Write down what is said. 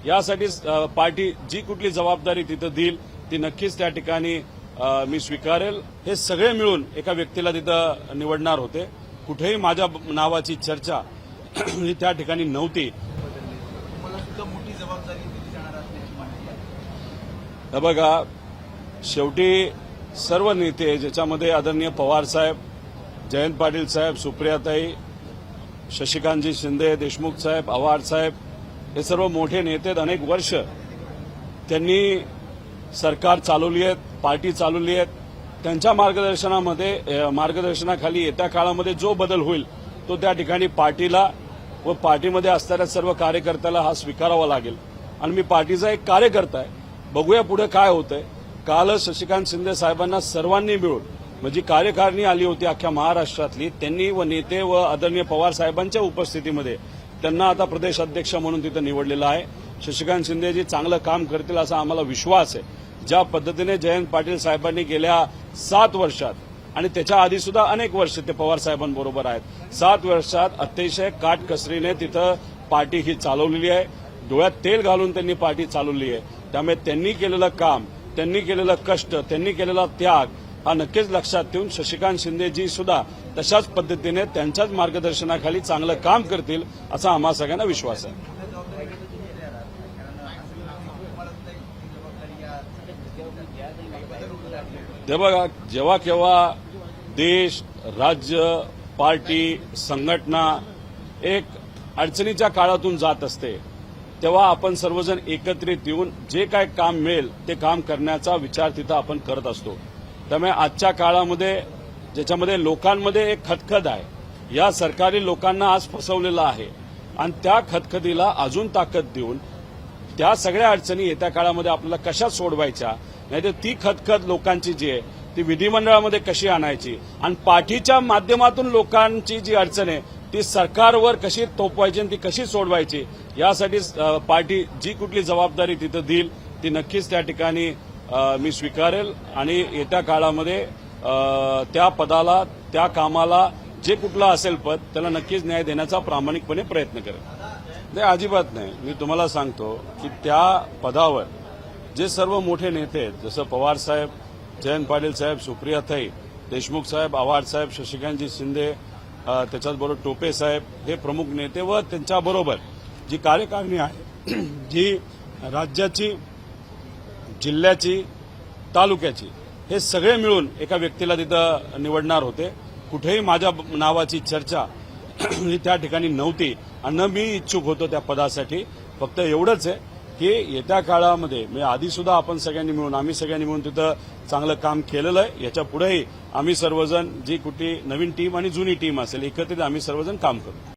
यासाठी पार्टी जी कुठली जबाबदारी तिथं देईल ती नक्कीच त्या ठिकाणी मी स्वीकारेल। हे सगळे मिळून एका व्यक्तीला तिथं निवडणार होते। कुठेही माझ्या नावाची चर्चा ही त्या ठिकाणी नव्हती। बघा, शेवटी सर्व नेते ज्याच्यामध्ये आदरणीय पवार साहेब, जयंत पाटील साहेब, सुप्रियाताई, शशिकांतजी शिंदे, देशमुख साहेब, आव्हाड साहेब, हे सर्व मोठे नेते अनेक वर्ष त्यांनी सरकार चालवली आहेत, पार्टी चालवली आहेत। त्यांच्या मार्गदर्शनाखाली येत्या काळामध्ये जो बदल होईल तो त्या ठिकाणी पार्टीला व पार्टीमध्ये असणाऱ्या सर्व कार्यकर्त्याला हा स्वीकारावा लागेल। आणि मी पार्टीचा एक कार्यकर्ता आहे, बघूया पुढे काय होतंय। कालच शशिकांत शिंदे साहेबांना सर्वांनी मिळून म्हणजे कार्यकारिणी आली होती अख्ख्या महाराष्ट्रातली, त्यांनी व नेते व आदरणीय पवार साहेबांच्या उपस्थितीमध्ये त्यांना आता प्रदेश अध्यक्ष म्हणून तिथं निवडलेलं आहे। शशिकांत शिंदेजी चांगलं काम करतील असा आम्हाला विश्वास आहे। ज्या पद्धतीने जयंत पाटील साहेबांनी गेल्या 7 वर्षात आणि त्याच्या आधी सुद्धा अनेक वर्ष ते पवार साहेबांबरोबर आहेत, 7 वर्षात अतिशय काटकसरीने तिथं पार्टी ही चालवलेली आहे। डोळ्यात तेल घालून त्यांनी पार्टी चालवली आहे। त्यामुळे त्यांनी केलेलं काम, त्यांनी केलेलं कष्ट, त्यांनी केलेला त्याग हा नक्कीच लक्षात ठेवून शशिकांत शिंदेजी सुद्धा तशाच पद्धतीने त्यांच्याच मार्गदर्शनाखाली चांगलं काम करतील असा आम्हा सगळ्यांना विश्वास आहे। ते बघा, जेव्हा केव्हा देश, राज्य, पार्टी, संघटना एक अडचणीच्या काळातून जात असते तेव्हा आपण सर्वजण एकत्रित येऊन जे काय काम मिळेल ते काम करण्याचा विचार तिथं आपण करत असतो। त्यामुळे आजच्या काळामध्ये ज्याच्यामध्ये लोकांमध्ये एक खदखद आहे, या सरकारी लोकांना आज फसवलेलं आहे आणि त्या खदखदीला अजून ताकद देऊन त्या सगळ्या अडचणी येत्या काळामध्ये आपल्याला कशा सोडवायच्या, नाहीतर ती खदखद लोकांची जी आहे ती विधिमंडळामध्ये कशी आणायची आणि पाठीच्या माध्यमातून लोकांची जी अडचण आहे ती सरकारवर कशी थोपवायची आणि ती कशी सोडवायची, यासाठी पार्टी जी कुठली जबाबदारी तिथं देईल ती नक्कीच त्या ठिकाणी मी स्वीकारेल। आणि येत्या काळामध्ये त्या पदाला, त्या कामाला जे कुठलं असेल पद त्याला नक्कीच न्याय देण्याचा प्रामाणिकपणे प्रयत्न करेल। नाही, अजिबात नाही। मी तुम्हाला सांगतो की त्या पदावर जे सर्व मोठे नेते आहेत, जसं पवार साहेब, जयंत पाटील साहेब, सुप्रियाताई, देशमुख साहेब, आव्हाड साहेब, शशिकांतजी शिंदे, त्याच्याचबरोबर टोपे साहेब, हे प्रमुख नेते व त्यांच्याबरोबर जी कार्यकारिणी आहे, जी राज्याची, जिल्ह्याची, तालुक्याची, हे सगळे मिळून एका व्यक्तीला तिथं निवडणार होते। कुठेही माझ्या नावाची चर्चा ही त्या ठिकाणी नव्हती आणि न मी इच्छुक होतो त्या पदासाठी। फक्त एवढंच आहे की येत्या काळामध्ये मी आधी सुद्धा आम्ही सगळ्यांनी मिळून तिथं चांगलं काम केलेलं आहे। याच्या पुढेही आम्ही सर्वजण जी कुठली नवीन टीम आणि जुनी टीम असेल एकत्रित आम्ही सर्वजण काम करू।